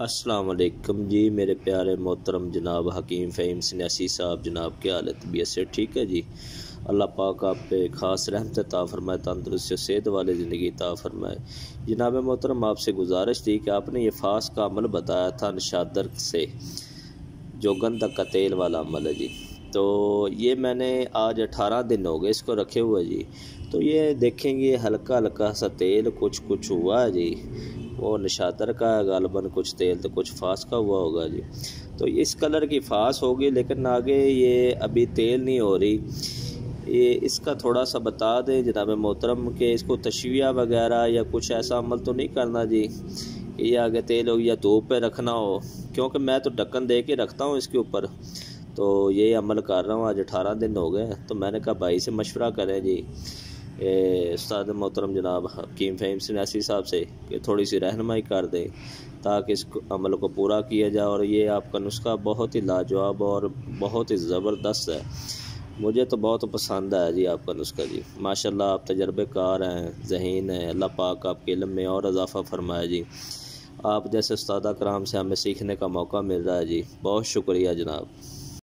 अस्सलाम वालेकुम जी मेरे प्यारे मोहतरम जनाब हकीम फ़हीम सन्यासी साहब, जनाब क्या हाल है? तबीयत से ठीक है जी? अल्लाह पाक आप पे ख़ास रहमत अता फ़रमाए, तंदुरुस्त सेहत वाली ज़िंदगी अता फ़रमाए। जनाब मोहतरम आपसे गुजारिश थी कि आपने ये फ़ास का अमल बताया था नशादर से, जो गंधक का तेल वाला अमल है जी। तो ये मैंने आज 18 दिन हो गए इसको रखे हुए जी। तो ये देखेंगे हल्का हल्का सा तेल कुछ कुछ हुआ है जी, वो नशातर का गालबन, कुछ तेल तो कुछ फास का हुआ होगा जी। तो इस कलर की फास होगी, लेकिन आगे ये अभी तेल नहीं हो रही। ये इसका थोड़ा सा बता दें जनाब मोहतरम के इसको तशविया वगैरह या कुछ ऐसा अमल तो नहीं करना जी, ये आगे तेल हो या धूप पे रखना हो, क्योंकि मैं तो ढक्कन दे के रखता हूँ इसके ऊपर। तो ये अमल कर रहा हूँ, आज 18 दिन हो गए। तो मैंने कहा भाई से मशवरा करें जी, उस्ताद मोहतरम जनाब हकीम फ़हीम सन्यासी साहब से, कि थोड़ी सी रहनुमाई कर दें ताकि इस अमल को पूरा किया जाए। और ये आपका नुस्खा बहुत ही लाजवाब और बहुत ही ज़बरदस्त है, मुझे तो बहुत पसंद है जी आपका नुस्खा जी। माशाल्लाह आप तजर्बेकार हैं, ज़हीन हैं, अल्लाह पाक आपके इल्म में और इजाफ़ा फरमाए जी। आप जैसे उस्ताद कराम से हमें सीखने का मौका मिल रहा है जी, बहुत शुक्रिया जनाब।